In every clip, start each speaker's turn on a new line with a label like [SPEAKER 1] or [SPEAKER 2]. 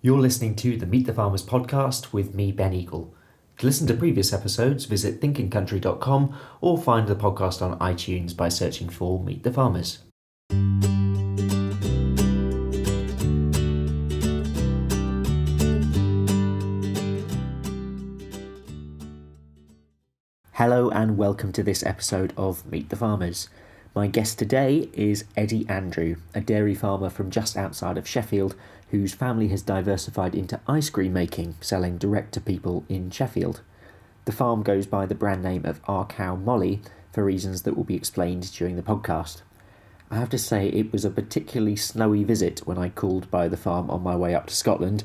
[SPEAKER 1] You're listening to the Meet the Farmers podcast with me, Ben Eagle. To listen to previous episodes, visit thinkingcountry.com or find the podcast on iTunes by searching for Meet the Farmers. Hello and welcome to this episode of Meet the Farmers. My guest today is Eddie Andrew, a dairy farmer from just outside of Sheffield, whose family has diversified into ice cream making, selling direct to people in Sheffield. The farm goes by the brand name of Our Cow Molly for reasons that will be explained during the podcast. I have to say it was a particularly snowy visit when I called by the farm on my way up to Scotland,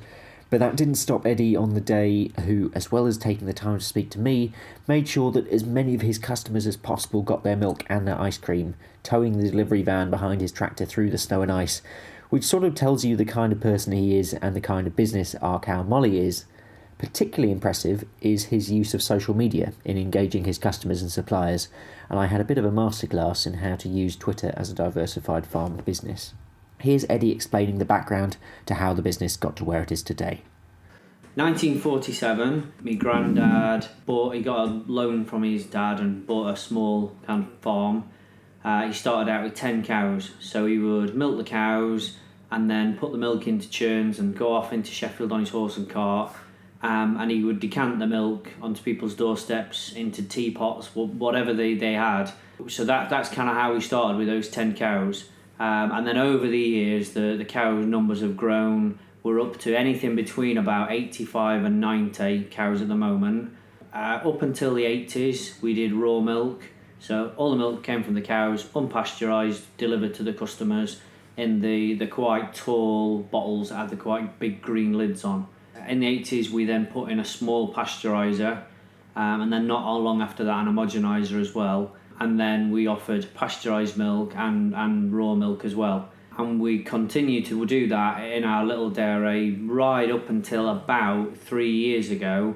[SPEAKER 1] but that didn't stop Eddie on the day, who, as well as taking the time to speak to me, made sure that as many of his customers as possible got their milk and their ice cream, towing the delivery van behind his tractor through the snow and ice, which sort of tells you the kind of person he is and the kind of business Our Cow Molly is. Particularly impressive is his use of social media in engaging his customers and suppliers, and I had a bit of a masterclass in how to use Twitter as a diversified farm business. Here's Eddie explaining the background to how the business got to where it is today.
[SPEAKER 2] 1947, my granddad he got a loan from his dad and bought a small kind of farm. He started out with 10 cows, so he would milk the cows and then put the milk into churns and go off into Sheffield on his horse and cart, and he would decant the milk onto people's doorsteps into teapots, whatever they had. So that's kind of how he started with those 10 cows. And then over the years, the cow numbers have grown. We're up to anything between about 85 and 90 cows at the moment. Up until the 80s, we did raw milk. So all the milk came from the cows, unpasteurised, delivered to the customers in the quite tall bottles that had the quite big green lids on. In the 80s, we then put in a small pasteuriser, and then not long after that, an homogeniser as well. And then we offered pasteurised milk and raw milk as well. And we continue to do that in our little dairy right up until about 3 years ago.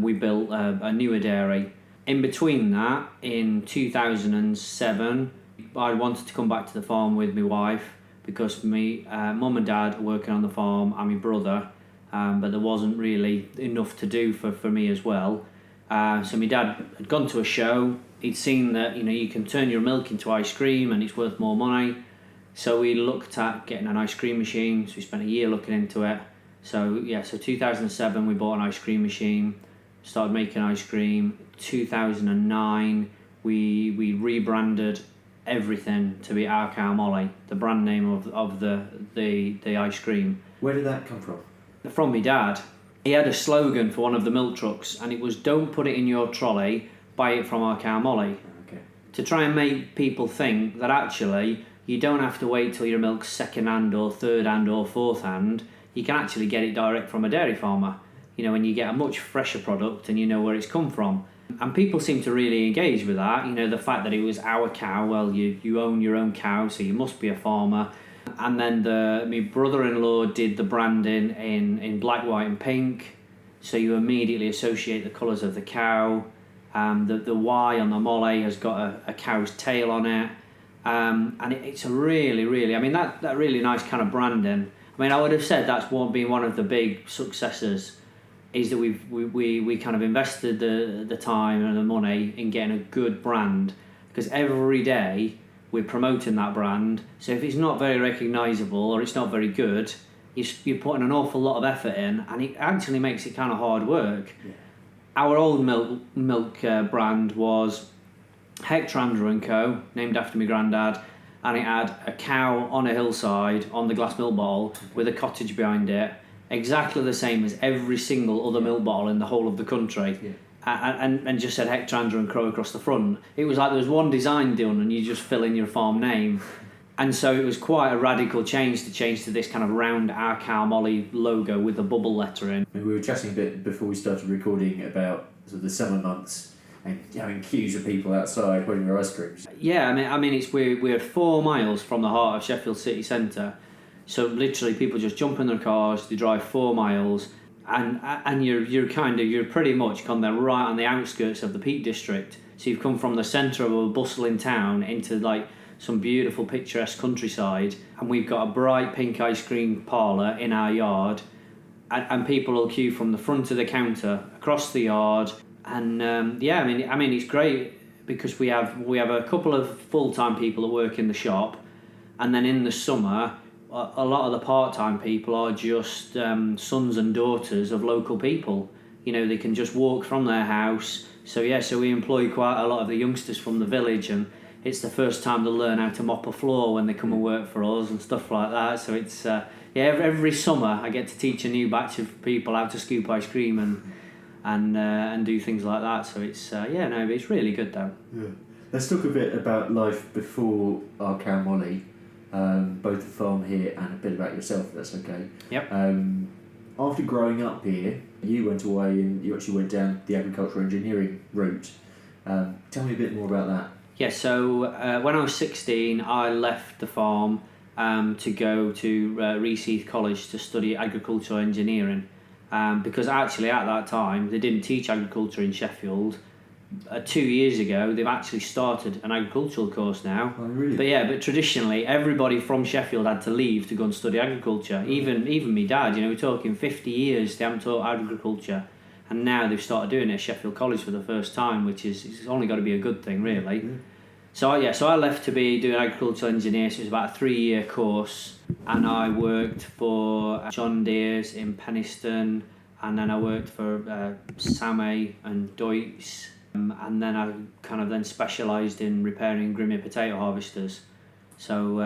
[SPEAKER 2] We built a newer dairy. In between that, in 2007, I wanted to come back to the farm with my wife because my mum and dad are working on the farm and my brother, but there wasn't really enough to do for me as well. So my dad had gone to a show. He'd seen that you can turn your milk into ice cream and it's worth more money. So we looked at getting an ice cream machine. So we spent a year looking into it. So 2007 we bought an ice cream machine, started making ice cream. 2009 we rebranded everything to be Our Cow Molly, the brand name of the ice cream.
[SPEAKER 1] Where did that come from?
[SPEAKER 2] From my dad. He had a slogan for one of the milk trucks, and it was "Don't put it in your trolley, buy it from Our Cow Molly."
[SPEAKER 1] Okay.
[SPEAKER 2] To try and make people think that actually you don't have to wait till your milk's second hand or third hand or fourth hand. You can actually get it direct from a dairy farmer, and you get a much fresher product and you know where it's come from. And people seem to really engage with that, the fact that it was our cow. Well, you own your own cow, so you must be a farmer. And then my brother-in-law did the branding in black, white and pink, so you immediately associate the colours of the cow. The Y on the molly has got a cow's tail on it, and it's a really, really, that really nice kind of branding. I would have said that's been one of the big successes, is that we kind of invested the time and the money in getting a good brand, because every day we're promoting that brand. So if it's not very recognisable or it's not very good, you're putting an awful lot of effort in, and it actually makes it kind of hard work. Yeah. Our old milk brand was Hector & Co, named after my granddad, and it had a cow on a hillside on the glass milk bottle with a cottage behind it, exactly the same as every single other milk bottle in the whole of the country. Yeah. And just said Hector & Co across the front. It was like there was one design done and you just fill in your farm name. And so it was quite a radical change to this kind of round Our Cow Molly logo with the bubble lettering.
[SPEAKER 1] We were chatting a bit before we started recording about sort of the summer months and having queues of people outside holding their ice creams.
[SPEAKER 2] Yeah, we're 4 miles from the heart of Sheffield city centre. So literally people just jump in their cars, they drive 4 miles, and you're pretty much kind of right on the outskirts of the Peak District. So you've come from the centre of a bustling town into like some beautiful picturesque countryside, and we've got a bright pink ice cream parlour in our yard and people will queue from the front of the counter across the yard, and I mean it's great because we have a couple of full-time people that work in the shop, and then in the summer a lot of the part-time people are just sons and daughters of local people. You know, they can just walk from their house. So we employ quite a lot of the youngsters from the village, and it's the first time they learn how to mop a floor when they come and work for us and stuff like that. So it's every summer I get to teach a new batch of people how to scoop ice cream and do things like that. So it's it's really good though.
[SPEAKER 1] Yeah. Let's talk a bit about life before our cow Molly, both the farm here and a bit about yourself, if that's okay.
[SPEAKER 2] Yep.
[SPEAKER 1] After growing up here, you went away and you actually went down the agricultural engineering route. Tell me a bit more about that.
[SPEAKER 2] Yeah, so when I was 16, I left the farm to go to Reseath College to study agricultural engineering, because actually at that time they didn't teach agriculture in Sheffield. 2 years ago they've actually started an agricultural course now.
[SPEAKER 1] Oh, really?
[SPEAKER 2] But traditionally everybody from Sheffield had to leave to go and study agriculture. Even me dad, we're talking 50 years they haven't taught agriculture, and now they've started doing it at Sheffield College for the first time, which is it's only got to be a good thing really. Mm-hmm. So I left to be doing agricultural engineer. So it was about a 3-year course, and I worked for John Deere's in Penistone, and then I worked for Samay and Deutz. And then I kind of then specialised in repairing Grimmy potato harvesters. So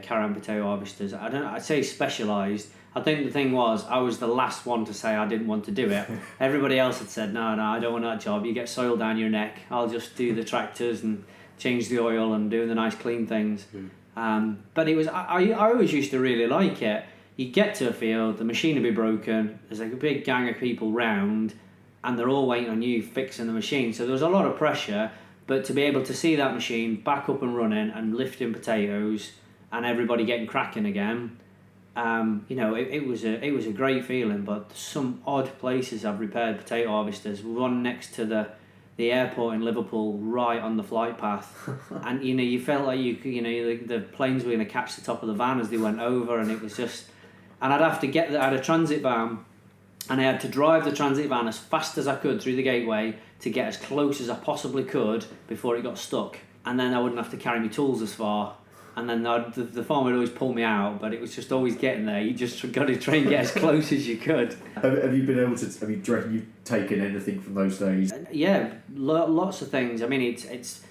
[SPEAKER 2] carrot potato harvesters. I'd say specialised. I think the thing was I was the last one to say I didn't want to do it. Everybody else had said no, I don't want that job. You get soil down your neck. I'll just do the tractors and change the oil and do the nice clean things. But it was I always used to really like it. You get to a field, the machine will be broken. There's like a big gang of people round, and they're all waiting on you fixing the machine. So there was a lot of pressure, but to be able to see that machine back up and running and lifting potatoes and everybody getting cracking again, it was a great feeling. But some odd places I've repaired potato harvesters. One next to the airport in Liverpool, right on the flight path, and you felt like the planes were going to catch the top of the van as they went over, and it was just, and I'd have to I had a transit van. And I had to drive the transit van as fast as I could through the gateway to get as close as I possibly could before it got stuck. And then I wouldn't have to carry my tools as far. And then the farm would always pull me out, but it was just always getting there. You just got to try and get as close as you could.
[SPEAKER 1] Have you been able to? Do you reckon you've taken anything from those days?
[SPEAKER 2] Yeah, lots of things. I mean, it's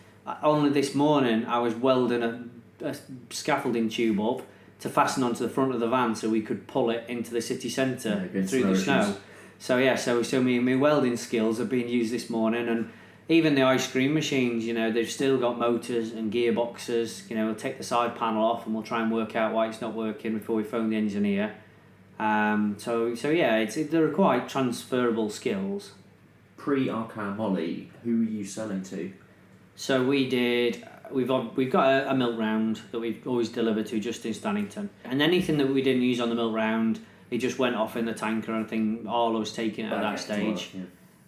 [SPEAKER 2] only this morning I was welding a scaffolding tube up to fasten onto the front of the van so we could pull it into the city centre through the snow. So my welding skills are being used this morning, and even the ice cream machines, they've still got motors and gearboxes. We'll take the side panel off and we'll try and work out why it's not working before we phone the engineer. They're quite transferable skills.
[SPEAKER 1] Pre-Arcan Molly, who were you selling to?
[SPEAKER 2] So we've got a milk round that we've always delivered to just in Stannington, and anything that we didn't use on the milk round, it just went off in the tanker. I think Arlo was taking it at that stage.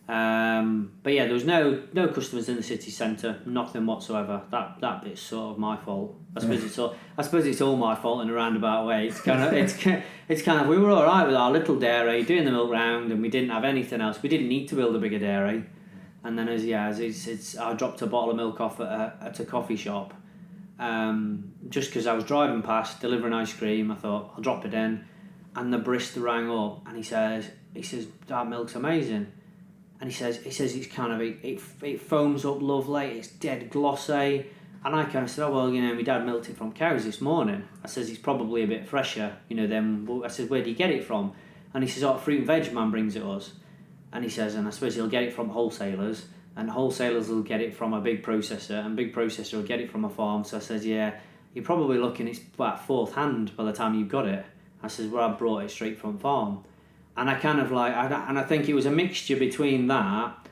[SPEAKER 2] But there was no customers in the city centre, nothing whatsoever. That bit's sort of my fault. I suppose it's all my fault in a roundabout way. It's kind of we were all right with our little dairy doing the milk round, and we didn't have anything else. We didn't need to build a bigger dairy. And then I dropped a bottle of milk off at a coffee shop, just because I was driving past delivering ice cream. I thought I'll drop it in, and the barista rang up and he says that milk's amazing, and he says it's kind of it foams up lovely, it's dead glossy, and I kind of said, my dad milked it from cows this morning. I says it's probably a bit fresher, then I said, where do you get it from? And he says, a fruit and veg man brings it us. And he says, and I suppose he'll get it from wholesalers, and wholesalers will get it from a big processor, and big processor will get it from a farm. So I says, yeah, you're probably looking, it's about fourth hand by the time you've got it. I says, I brought it straight from farm. And I kind of I think it was a mixture between that,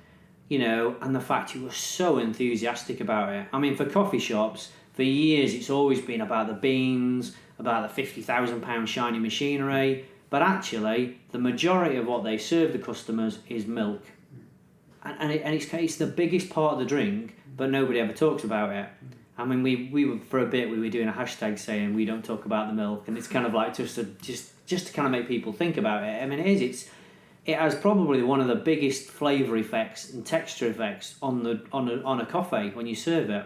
[SPEAKER 2] and the fact he was so enthusiastic about it. I mean, for coffee shops, for years it's always been about the beans, about the £50,000 shiny machinery. But actually, the majority of what they serve the customers is milk. And it's the biggest part of the drink, but nobody ever talks about it. I mean, we were for a bit, we were doing a hashtag saying we don't talk about the milk, and it's kind of like just just to kind of make people think about it. I mean, it has probably one of the biggest flavour effects and texture effects on a coffee when you serve it.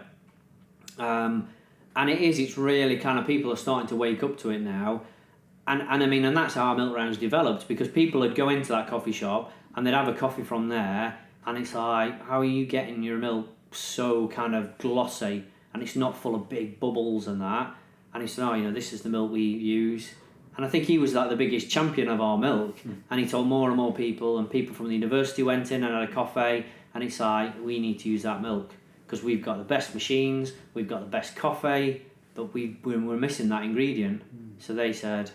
[SPEAKER 2] And it's really kind of, people are starting to wake up to it now. And I mean, and that's how our milk rounds developed, because people would go into that coffee shop and they'd have a coffee from there, and it's like, how are you getting your milk so kind of glossy and it's not full of big bubbles and that? And he said, oh, this is the milk we use. And I think he was like the biggest champion of our milk. And he told more and more people, and people from the university went in and had a coffee, and it's like, we need to use that milk because we've got the best machines, we've got the best coffee, but we're missing that ingredient. So they said,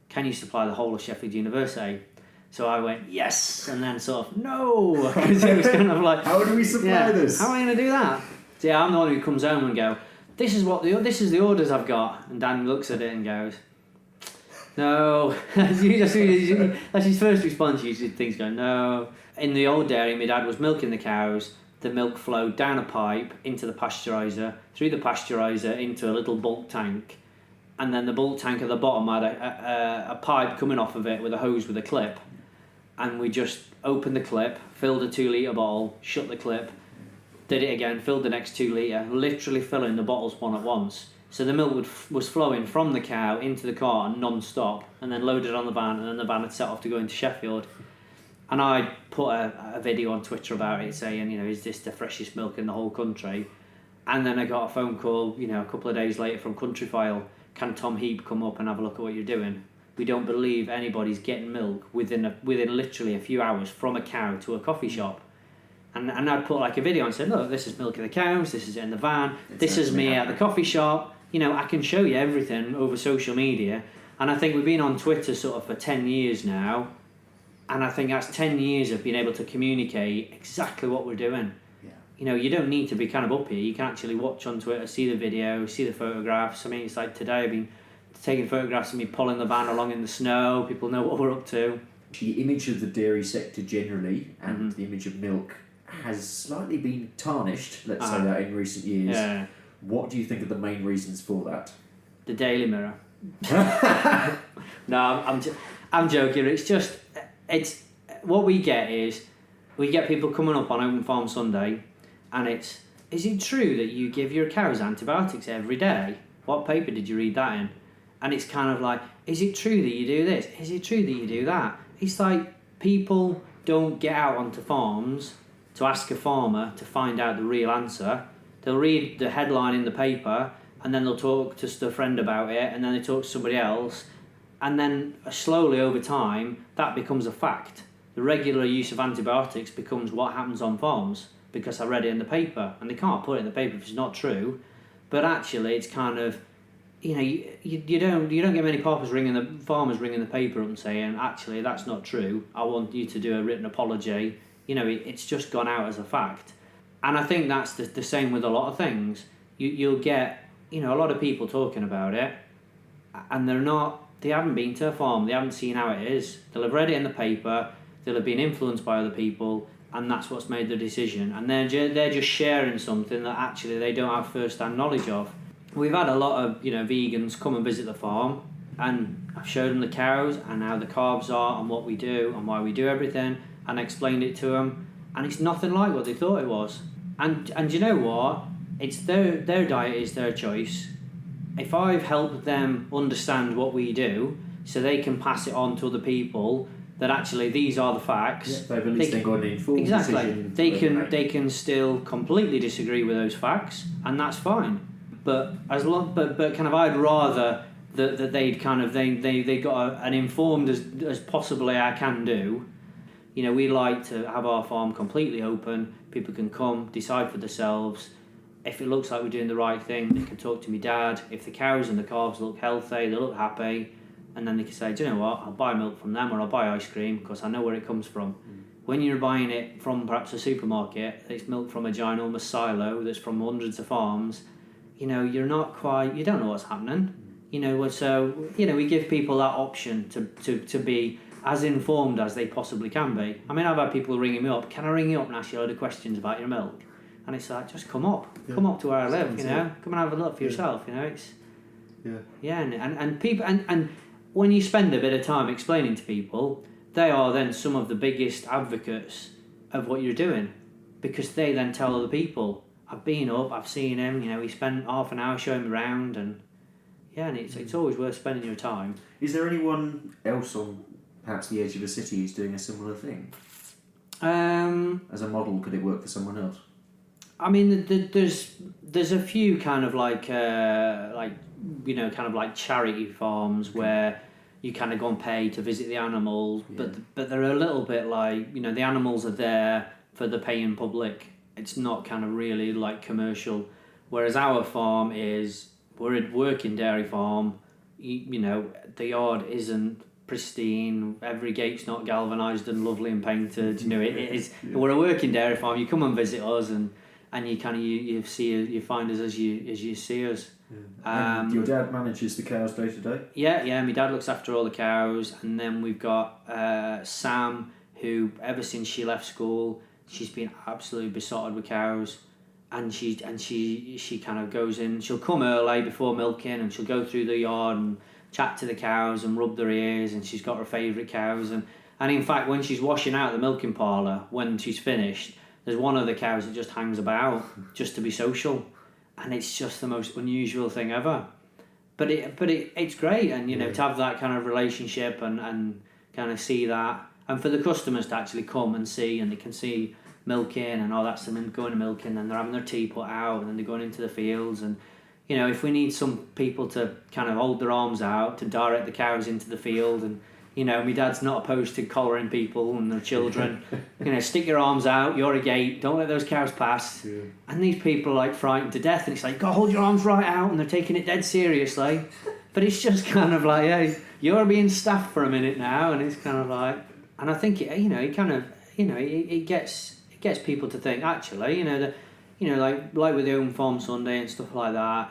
[SPEAKER 2] can you supply the whole of Sheffield University? So I went, yes, and then sort of, no, because it was kind of like,
[SPEAKER 3] how do we supply this?
[SPEAKER 2] How am I going to do that? So yeah, I'm the one who comes home and go, this is the orders I've got, and Dan looks at it and goes, no. That's his first response. Usually things go, no. In the old dairy, my dad was milking the cows. The milk flowed down a pipe into the pasteuriser, through the pasteuriser into a little bulk tank, and then the bulk tank at the bottom had a pipe coming off of it with a hose with a clip, and we just opened the clip, filled a 2 litre bottle, shut the clip, did it again, filled the next 2 litre, literally filling the bottles one at once. So the milk was flowing from the cow into the carton non-stop, and then loaded on the van, and then the van had set off to go into Sheffield. And I put a video on Twitter about it saying, is this the freshest milk in the whole country? And then I got a phone call, a couple of days later from Countryfile, can Tom Heap come up and have a look at what you're doing? We don't believe anybody's getting milk within literally a few hours from a cow to a coffee shop. And I'd put like a video and said, look, this is milk of the cows, this is it in the van, this is me at the coffee shop. I can show you everything over social media. And I think we've been on Twitter sort of for 10 years now. And I think that's 10 years of being able to communicate exactly what we're doing. Yeah. You don't need to be kind of up here. You can actually watch on Twitter, see the video, see the photographs. I mean, it's like today I've been taking photographs of me pulling the van along in the snow. People know what we're up to.
[SPEAKER 3] The image of the dairy sector generally and the image of milk has slightly been tarnished, let's say that, in recent years. Yeah. What do you think are the main reasons for that?
[SPEAKER 2] The Daily Mirror. No, I'm joking. It's what we get is, we get people coming up on Open Farm Sunday, and is it true that you give your cows antibiotics every day? What paper did you read that in? And it's kind of like, is it true that you do this? Is it true that you do that? It's like, people don't get out onto farms to ask a farmer to find out the real answer. They'll read the headline in the paper, and then they'll talk to a friend about it, and then they talk to somebody else, and then slowly over time that becomes a fact. The regular use of antibiotics becomes what happens on farms because I read it in the paper, and they can't put it in the paper if it's not true. But actually, it's kind of, you don't get many farmers ringing the paper up and saying, actually that's not true, I want you to do a written apology. It's just gone out as a fact. And I think that's the same with a lot of things. You'll get, a lot of people talking about it, and they haven't been to a farm, they haven't seen how it is. They'll have read it in the paper, they'll have been influenced by other people, and that's what's made the decision. And they're just sharing something that actually they don't have first-hand knowledge of. We've had a lot of, vegans come and visit the farm, and I've showed them the cows and how the carbs are and what we do and why we do everything, and explained it to them, and it's nothing like what they thought it was. And you know what? It's their diet is their choice. If I've helped them understand what we do, so they can pass it on to other people, that actually these are the facts.
[SPEAKER 3] Yeah, they've at least got an informed decision.
[SPEAKER 2] They can still completely disagree with those facts, and that's fine. But kind of, I'd rather that they'd kind of they got an informed as possibly I can do. We like to have our farm completely open. People can come, decide for themselves. If it looks like we're doing the right thing, they can talk to me dad. If the cows and the calves look healthy, they look happy, and then they can say, do you know what, I'll buy milk from them, or I'll buy ice cream because I know where it comes from. When you're buying it from perhaps a supermarket, it's milk from a ginormous silo that's from hundreds of farms, you don't know what's happening. So we give people that option to be as informed as they possibly can be. I mean, I've had people ringing me up, can I ring you up and ask you a load of questions about your milk? And it's like, just come up to where I live, come and have a look for yourself, it's... And people, and when you spend a bit of time explaining to people, they are then some of the biggest advocates of what you're doing, because they then tell other people, I've been up, I've seen him, he spent half an hour showing me around, and it's always worth spending your time.
[SPEAKER 3] Is there anyone else on perhaps the edge of a city who's doing a similar thing? As a model, could it work for someone else?
[SPEAKER 2] I mean, there's a few kind of like charity farms where you kind of go and pay to visit the animals, but they're a little bit like, the animals are there for the paying public. It's not kind of really like commercial. Whereas our farm we're a working dairy farm. The yard isn't pristine. Every gate's not galvanised and lovely and painted. It is. We're a working dairy farm. You come and visit us, and you kind of you find us as you see us.
[SPEAKER 3] Yeah. Your dad manages the cows day to day?
[SPEAKER 2] Yeah. My dad looks after all the cows, and then we've got Sam, who ever since she left school, she's been absolutely besotted with cows, and she kind of goes in. She'll come early before milking, and she'll go through the yard and chat to the cows and rub their ears, and she's got her favourite cows, and in fact when she's washing out the milking parlour, when she's finished, there's one of the cows that just hangs about just to be social, and it's just the most unusual thing ever. But it's great, and to have that kind of relationship and kind of see that, and for the customers to actually come and see, and they can see milking, and that's them going to milking, and they're having their tea put out, and then they're going into the fields, and if we need some people to kind of hold their arms out to direct the cows into the field, and my dad's not opposed to collaring people and their children. Stick your arms out, you're a gate, don't let those cows pass. Yeah. And these people are like frightened to death, and it's like, go hold your arms right out, and they're taking it dead seriously. But it's just kind of like, hey, you're being staffed for a minute now, and it's kind of like, and I think it gets people to think, actually, like with the Home Farm Sunday and stuff like that.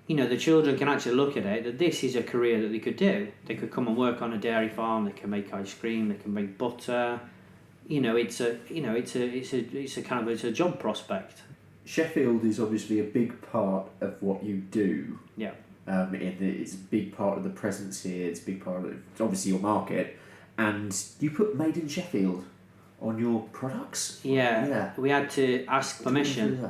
[SPEAKER 2] The children can actually look at it, that this is a career that they could do. They could come and work on a dairy farm. They can make ice cream. They can make butter. It's a job prospect.
[SPEAKER 3] Sheffield is obviously a big part of what you do.
[SPEAKER 2] Yeah.
[SPEAKER 3] It's a big part of the presence here. It's a big part of obviously your market, and you put "Made in Sheffield" on your products.
[SPEAKER 2] Yeah. We had to ask permission.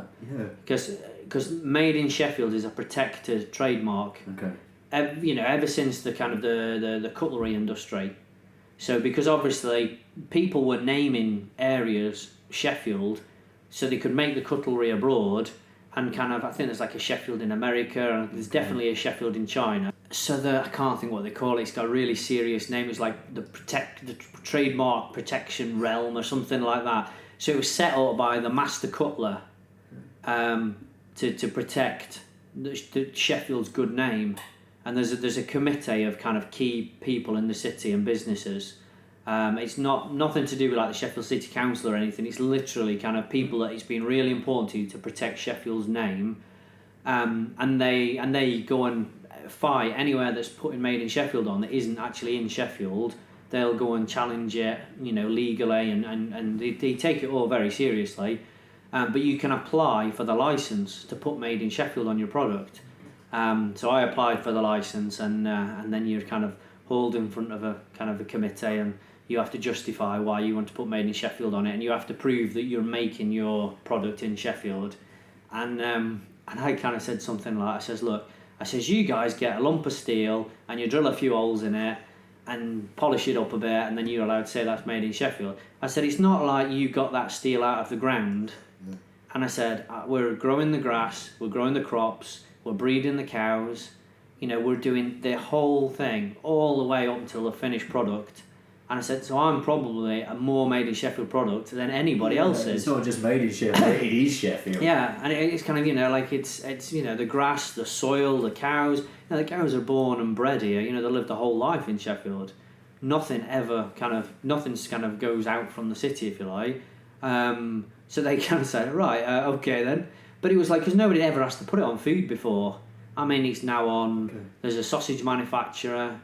[SPEAKER 2] Because Made in Sheffield is a protected trademark.
[SPEAKER 3] Okay.
[SPEAKER 2] Ever since the kind of the cutlery industry. So because obviously people were naming areas Sheffield, so they could make the cutlery abroad, and kind of, I think there's like a Sheffield in America, and there's definitely a Sheffield in China. So I can't think what they call it. It's got a really serious name. It's like the trademark protection realm or something like that. So it was set up by the master cutler. To protect the Sheffield's good name, and there's a committee of kind of key people in the city and businesses. It's nothing to do with like the Sheffield City Council or anything. It's literally kind of people that it's been really important to protect Sheffield's name, and they go and fight anywhere that's putting Made in Sheffield on that isn't actually in Sheffield. They'll go and challenge it, legally, and they take it all very seriously. But you can apply for the license to put Made in Sheffield on your product. So I applied for the license, and then you're kind of hauled in front of a kind of a committee, and you have to justify why you want to put Made in Sheffield on it, and you have to prove that you're making your product in Sheffield. And I kind of said something like, I says, you guys get a lump of steel and you drill a few holes in it and polish it up a bit, and then you're allowed to say that's Made in Sheffield. I said, it's not like you got that steel out of the ground. And I said, we're growing the grass, we're growing the crops, we're breeding the cows, we're doing the whole thing all the way up until the finished product. And I said, so I'm probably a more Made in Sheffield product than anybody else is.
[SPEAKER 3] It's not just Made in Sheffield, it is Sheffield.
[SPEAKER 2] Yeah, and it's kind of, like it's the grass, the soil, the cows. The cows are born and bred here, they live the whole life in Sheffield. Nothing goes out from the city, if you like. So they kind of said, right, okay then. But it was like, because nobody ever has to put it on food before. I mean, it's now on, okay. There's a sausage manufacturer,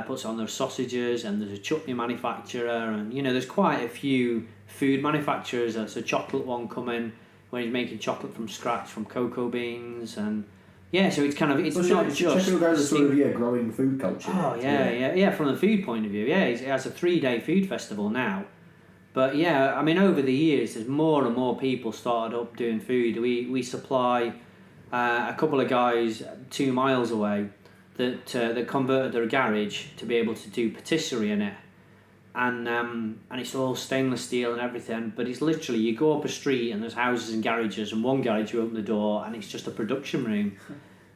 [SPEAKER 2] puts it on their sausages, and there's a chutney manufacturer, and, there's quite a few food manufacturers. There's a chocolate one coming, where he's making chocolate from scratch from cocoa beans, and, Yeah, so it's not just
[SPEAKER 3] Sheffield has a sort of growing food culture.
[SPEAKER 2] Oh yeah. From the food point of view, it has a 3-day food festival now. But yeah, I mean, over the years, there's more and more people started up doing food. We supply a couple of guys 2 miles away that converted their garage to be able to do patisserie in it, and it's all stainless steel and everything. But it's literally, you go up a street and there's houses and garages, and one garage you open the door and it's just a production room.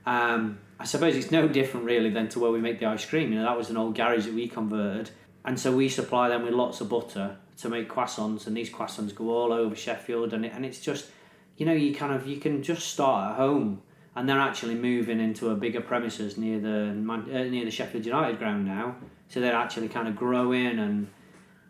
[SPEAKER 2] I suppose it's no different really than to where we make the ice cream. That was an old garage that we converted, and so we supply them with lots of butter to make croissants, and these croissants go all over Sheffield, and it's just, you can just start at home, and they're actually moving into a bigger premises near the Sheffield United ground now, so they're actually kind of growing,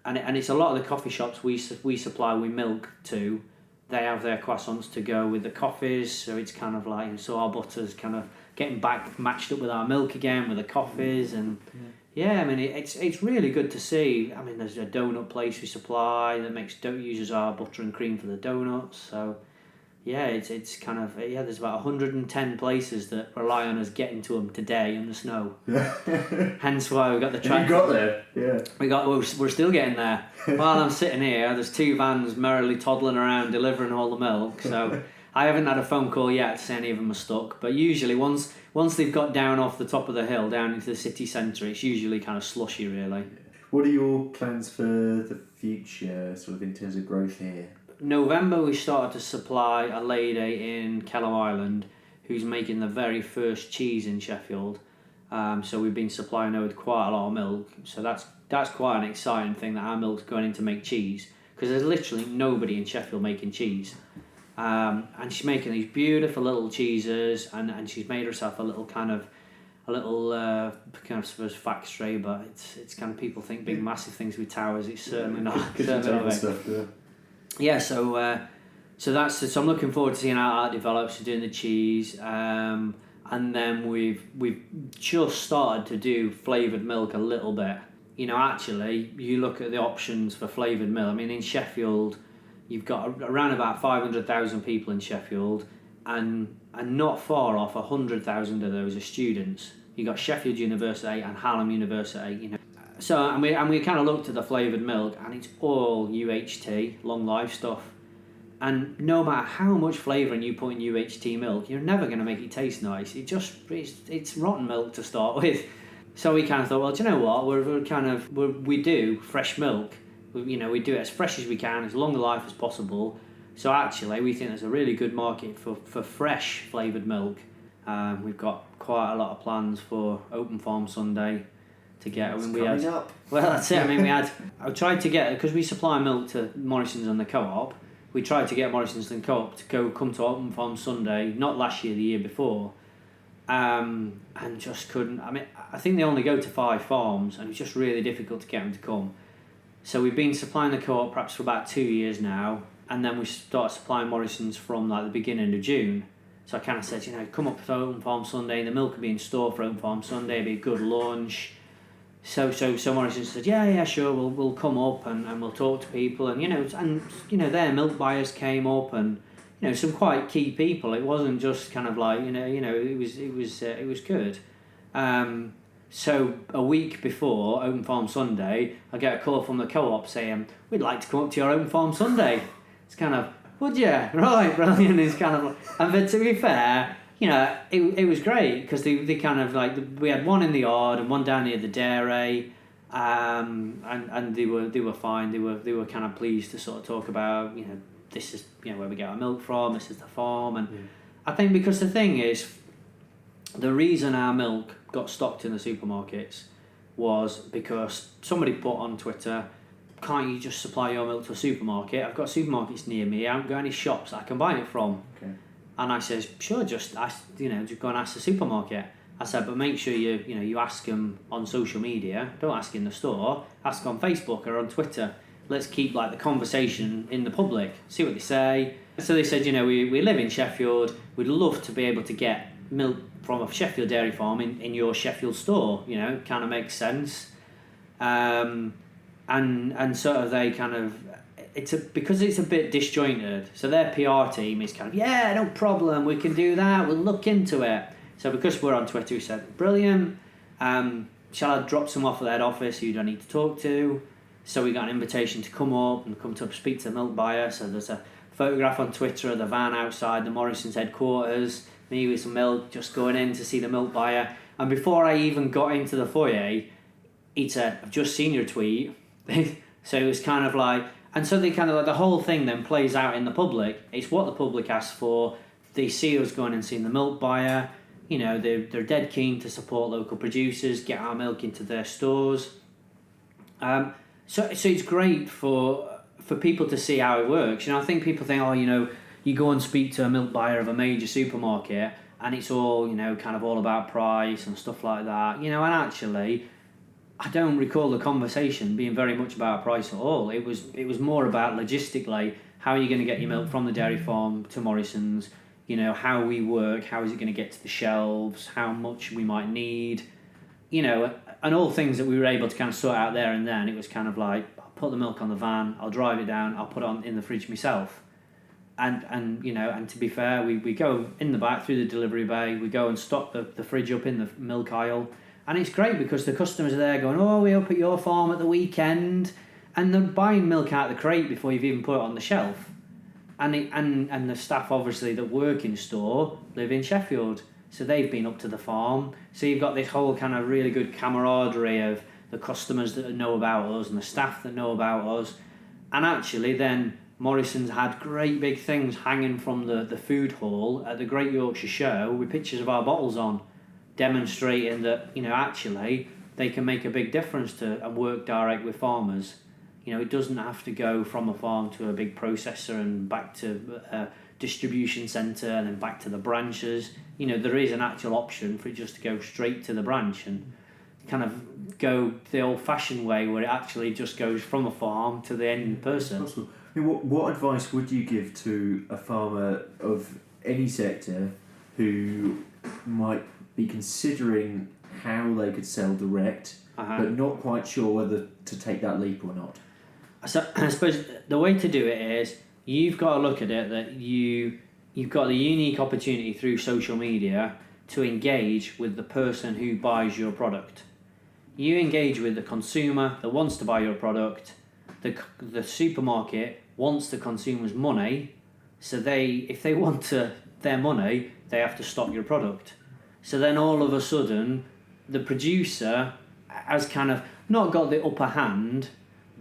[SPEAKER 2] and it's a lot of the coffee shops we supply with milk to. They have their croissants to go with the coffees, so it's kind of like, so our butter's kind of getting back matched up with our milk again with the coffees, and I mean, it's really good to see. I mean, there's a donut place we supply that uses our butter and cream for the donuts. So it's kind of there's about 110 places that rely on us getting to them today in the snow. Hence why we got the tractor.
[SPEAKER 3] You got there, yeah.
[SPEAKER 2] We're still getting there. While I'm sitting here, there's 2 vans merrily toddling around delivering all the milk. So I haven't had a phone call yet to say any of them are stuck. But usually once they've got down off the top of the hill down into the city centre, it's usually kind of slushy, really.
[SPEAKER 3] What are your plans for the future, sort of in terms of growth here?
[SPEAKER 2] November, we started to supply a lady in Kelham Island who's making the very first cheese in Sheffield. So we've been supplying her with quite a lot of milk. So that's quite an exciting thing, that our milk's going in to make cheese, because there's literally nobody in Sheffield making cheese. And she's making these beautiful little cheeses, and she's made herself a little kind of I suppose factory, but it's kind of, people think big massive things with towers. It's certainly not. So I'm looking forward to seeing how that develops. We're doing the cheese, and then we've just started to do flavoured milk a little bit. Actually, you look at the options for flavoured milk. I mean, in Sheffield, you've got around about 500,000 people in Sheffield, and not far off 100,000 of those are students. You've got Sheffield University and Hallam University, So, and we kind of looked at the flavoured milk, and it's all UHT, long life stuff. And no matter how much flavouring you put in UHT milk, you're never going to make it taste nice. It's rotten milk to start with. So we kind of thought, well, do you know what? We do fresh milk. We do it as fresh as we can, as long a life as possible. So actually, we think there's a really good market for fresh flavoured milk. We've got quite a lot of plans for Open Farm Sunday to get.
[SPEAKER 3] Up.
[SPEAKER 2] Well, that's it. I mean, I tried to get, because we supply milk to Morrison's and the Co-op. We tried to get Morrison's and Co-op to come to Open Farm Sunday, not last year, the year before, and just couldn't. I mean, I think they only go to 5 farms, and it's just really difficult to get them to come. So we've been supplying the Co-op perhaps for about 2 years now, and then we started supplying Morrison's from like the beginning of June. So I kind of said, come up to Open Farm Sunday, the milk will be in store for Open Farm Sunday, it'll be a good lunch. So Morrison said, yeah, sure, we'll come up and we'll talk to people, and their milk buyers came up, and some quite key people. It wasn't just kind of like it was good. So a week before Open Farm Sunday, I get a call from the Co-op saying, we'd like to come up to your Open Farm Sunday. It's kind of, would you? Right, brilliant. It's kind of, but to be fair, it was great, because they kind of like, we had one in the yard and one down near the dairy, and they were fine. They were kind of pleased to sort of talk about, this is where we get our milk from. This is the farm, and I think because the thing is, the reason our milk got stocked in the supermarkets was because somebody put on Twitter, can't you just supply your milk to a supermarket? I've got supermarkets near me. I haven't got any shops I can buy it from.
[SPEAKER 3] Okay.
[SPEAKER 2] And I says, sure, just ask, just go and ask the supermarket. I said, but make sure you ask them on social media. Don't ask in the store. Ask on Facebook or on Twitter. Let's keep like the conversation in the public. See what they say. So they said, we live in Sheffield. We'd love to be able to get milk from a Sheffield dairy farm in your Sheffield store. Kind of makes sense. And sort of they kind of, because it's a bit disjointed, so their PR team is kind of, yeah, no problem, we can do that, we'll look into it. So because we're on Twitter, we said, brilliant, shall I drop some off at the head office who do I need to talk to? So we got an invitation to come up and come to speak to the milk buyer. So there's a photograph on Twitter of the van outside the Morrison's headquarters, me with some milk, just going in to see the milk buyer. And before I even got into the foyer, he'd said, I've just seen your tweet. So it was kind of like, and so they kind of like, the whole thing then plays out in the public. It's what the public asks for. They see us going and seeing the milk buyer. You know, they're dead keen to support local producers, get our milk into their stores. So it's great for people to see how it works. You know, I think people think, oh, you know, you go and speak to a milk buyer of a major supermarket and it's all, you know, kind of all about price and stuff like that. You know, and actually, I don't recall the conversation being very much about price at all. It was more about logistically, how are you going to get your milk from the dairy farm to Morrison's? You know, how we work, how is it going to get to the shelves, how much we might need, you know, and all things that we were able to kind of sort out there and then. It was kind of like, I'll put the milk on the van, I'll drive it down, I'll put it on in the fridge myself. And you know, and to be fair, we go in the back through the delivery bay, we go and stock the fridge up in the milk aisle. And it's great because the customers are there going, oh, we're up at your farm at the weekend. And they're buying milk out of the crate before you've even put it on the shelf. And the staff, obviously, that work in store live in Sheffield. So they've been up to the farm. So you've got this whole kind of really good camaraderie of the customers that know about us and the staff that know about us. And actually then Morrison's had great big things hanging from the food hall at the Great Yorkshire Show with pictures of our bottles on, demonstrating that, you know, actually they can make a big difference to and work direct with farmers. You know, it doesn't have to go from a farm to a big processor and back to a distribution centre and then back to the branches. You know, there is an actual option for it just to go straight to the branch and kind of go the old-fashioned way where it actually just goes from a farm to the end person.
[SPEAKER 3] Possible. I mean, what advice would you give to a farmer of any sector who might be considering how they could sell direct, but not quite sure whether to take that leap or not?
[SPEAKER 2] So I suppose the way to do it is you've got to look at it that you've got the unique opportunity through social media to engage with the person who buys your product. You engage with the consumer that wants to buy your product. The supermarket wants the consumer's money, so if they want their money, they have to stock your product. So then all of a sudden, the producer has kind of not got the upper hand,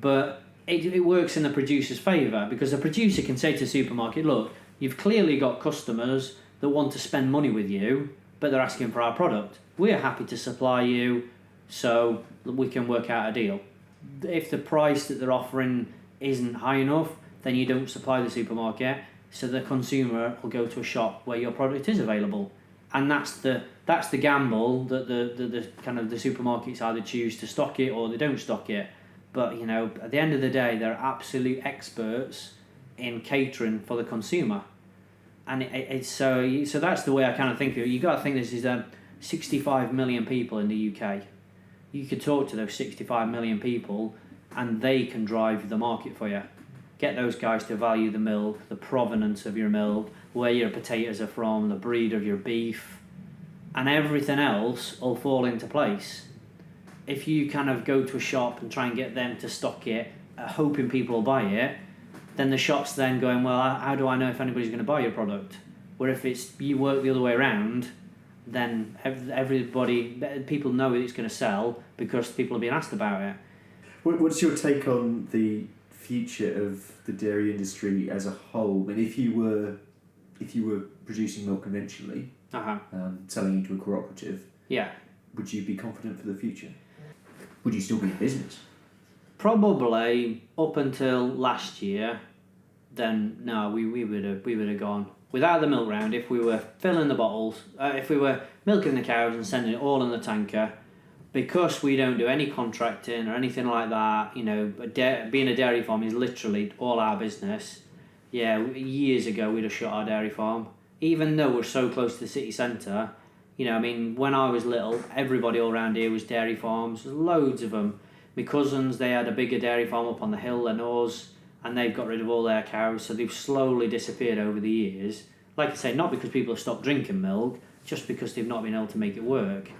[SPEAKER 2] but it works in the producer's favour because the producer can say to the supermarket, look, you've clearly got customers that want to spend money with you, but they're asking for our product. We're happy to supply you so we can work out a deal. If the price that they're offering isn't high enough, then you don't supply the supermarket, so the consumer will go to a shop where your product is available. And that's the gamble that the kind of the supermarkets either choose to stock it or they don't stock it. But you know, at the end of the day, they're absolute experts in catering for the consumer, and it's so that's the way I kind of think of it. You got to think this is 65 million people in the UK. You could talk to those 65 million people, and they can drive the market for you. Get those guys to value the milk, the provenance of your milk, where your potatoes are from, the breed of your beef, and everything else will fall into place. If you kind of go to a shop and try and get them to stock it, hoping people will buy it, then the shop's then going, well, how do I know if anybody's going to buy your product? Where if it's you work the other way around, then people know it's going to sell because people are being asked about it.
[SPEAKER 3] What's your take on the future of the dairy industry as a whole? I mean, if you were producing milk conventionally, selling into a cooperative, would you be confident for the future? Would you still be in business?
[SPEAKER 2] Probably up until last year. Then no, we would have gone without the milk round. If we were filling the bottles, if we were milking the cows and sending it all in the tanker, because we don't do any contracting or anything like that. You know, being a dairy farm is literally all our business. Yeah, years ago we'd have shut our dairy farm, even though we're so close to the city centre. You know, I mean, when I was little, everybody all around here was dairy farms. There's loads of them. My cousins, they had a bigger dairy farm up on the hill than us, and they've got rid of all their cows, so they've slowly disappeared over the years. Like I say, not because people have stopped drinking milk, just because they've not been able to make it work.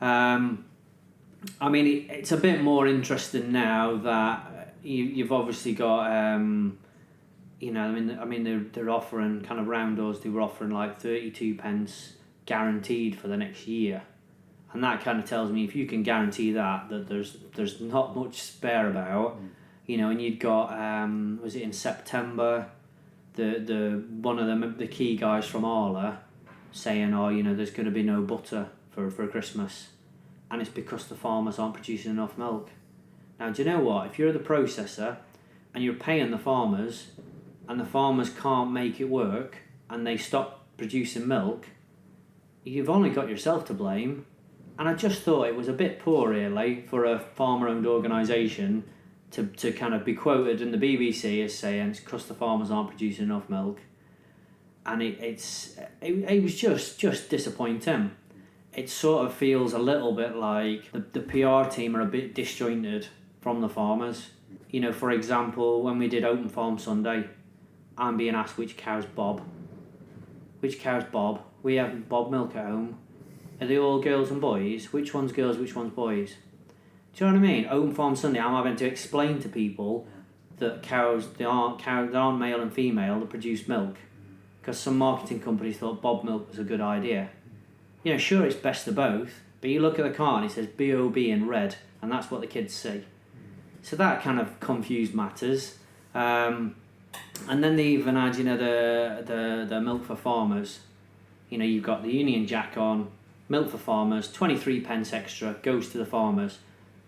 [SPEAKER 2] I mean, it's a bit more interesting now that you've obviously got, you know, I mean, they're offering kind of round doors. They were offering like 32 pence guaranteed for the next year, and that kind of tells me if you can guarantee that there's not much spare about, you know. And you'd got was it in September, the one of the key guys from Arla saying, oh, you know, there's going to be no butter for Christmas. And it's because the farmers aren't producing enough milk. Now, do you know what? If you're the processor and you're paying the farmers and the farmers can't make it work and they stop producing milk, you've only got yourself to blame. And I just thought it was a bit poor, really, for a farmer-owned organisation to kind of be quoted in the BBC as saying it's because the farmers aren't producing enough milk. And it was just disappointing. It sort of feels a little bit like the PR team are a bit disjointed from the farmers. You know, for example, when we did Open Farm Sunday, I'm being asked which cow's Bob. Which cow's Bob? We have Bob milk at home. Are they all girls and boys? Which one's girls, which one's boys? Do you know what I mean? Open Farm Sunday, I'm having to explain to people that they aren't male and female that produce milk. Because some marketing companies thought Bob milk was a good idea. You know, sure, it's best of both, but you look at the car and it says BOB in red, and that's what the kids see. So that kind of confused matters. And then they even had, you know, the milk for farmers. You know, you've got the Union Jack on, milk for farmers, 23 pence extra, goes to the farmers.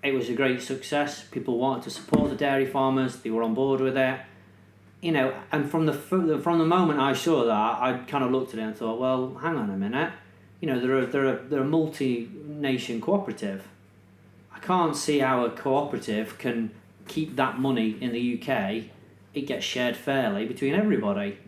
[SPEAKER 2] It was a great success. People wanted to support the dairy farmers. They were on board with it. You know, and from the moment I saw that, I kind of looked at it and thought, well, hang on a minute. You know, they're a multi-nation cooperative. I can't see how a cooperative can keep that money in the UK. It gets shared fairly between everybody.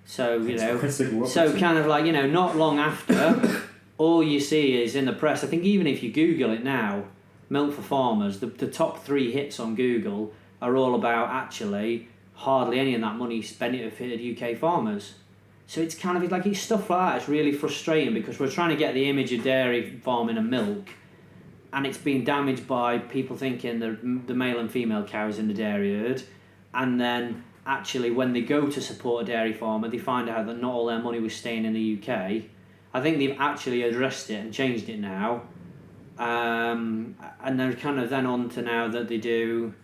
[SPEAKER 2] So, you know, so kind of like, you know, not long after, all you see is in the press, I think even if you Google it now, milk for farmers, the top 3 hits on Google are all about actually hardly any of that money benefited UK farmers. So it's kind of like it's stuff like that. It's really frustrating because we're trying to get the image of dairy farming and milk, and it's been damaged by people thinking the male and female cows in the dairy herd, and then actually when they go to support a dairy farmer, they find out that not all their money was staying in the UK. I think they've actually addressed it and changed it now, and they're kind of then on to now that they do.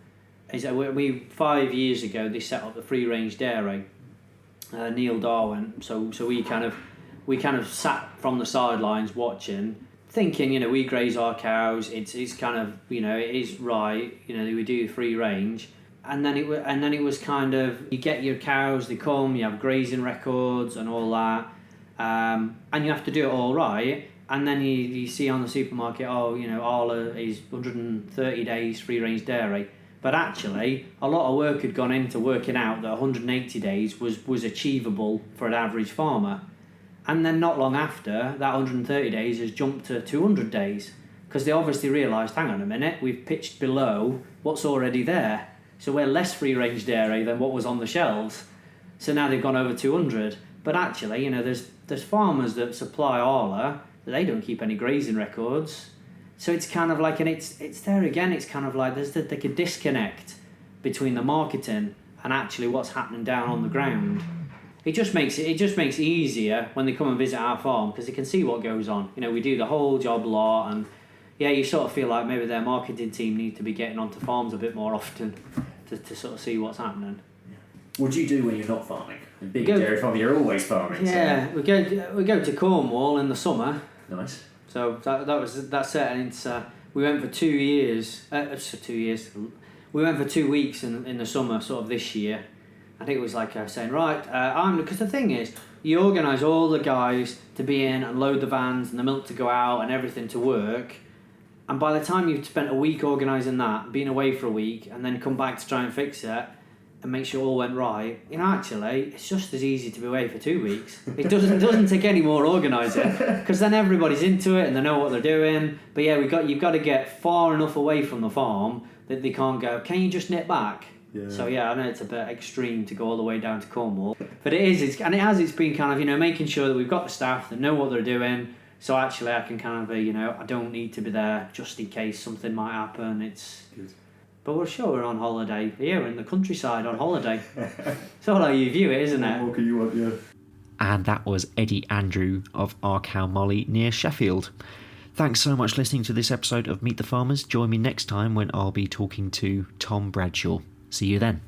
[SPEAKER 2] Is that we 5 years ago they set up the free range dairy. Neil Darwin. So we kind of sat from the sidelines watching, thinking, you know, we graze our cows. It's kind of, you know, it is right. You know, we do free range, and then it was kind of you get your cows, they come, you have grazing records and all that, and you have to do it all right. And then you see on the supermarket, oh, you know, Arla is 130 days free range dairy. But actually, a lot of work had gone into working out that 180 days was achievable for an average farmer. And then not long after, that 130 days has jumped to 200 days. Because they obviously realised, hang on a minute, we've pitched below what's already there. So we're less free-range dairy than what was on the shelves. So now they've gone over 200. But actually, you know, there's farmers that supply Arla, that they don't keep any grazing records. So it's kind of like, and it's there again, it's kind of like there's like a disconnect between the marketing and actually what's happening down on the ground. It just makes it easier when they come and visit our farm because they can see what goes on. You know, we do the whole job lot, and yeah, you sort of feel like maybe their marketing team need to be getting onto farms a bit more often to sort of see what's happening.
[SPEAKER 3] What do you do when you're not farming? In big dairy farming, you're always farming.
[SPEAKER 2] Yeah, so. we go to Cornwall in the summer.
[SPEAKER 3] Nice.
[SPEAKER 2] So that's it, and we went for 2 years. We went for 2 weeks in the summer, sort of this year. I think it was like saying, right, because the thing is, you organise all the guys to be in and load the vans and the milk to go out and everything to work, and by the time you've spent a week organising that, being away for a week, and then come back to try and fix it and make sure it all went right, you know, actually, it's just as easy to be away for 2 weeks. It doesn't take any more organising, because then everybody's into it and they know what they're doing. But yeah, you've got to get far enough away from the farm that they can't go, can you just nip back?
[SPEAKER 3] Yeah.
[SPEAKER 2] So yeah, I know it's a bit extreme to go all the way down to Cornwall, but it's been kind of, making sure that we've got the staff that know what they're doing. So actually, I can kind of I don't need to be there just in case something might happen. It's
[SPEAKER 3] Good.
[SPEAKER 2] But we're on holiday here in the countryside on holiday. It's all how you view it, isn't it?
[SPEAKER 3] What can you want? Yeah.
[SPEAKER 1] And that was Eddie Andrew of Arkhow Molly near Sheffield. Thanks so much for listening to this episode of Meet the Farmers. Join me next time when I'll be talking to Tom Bradshaw. See you then.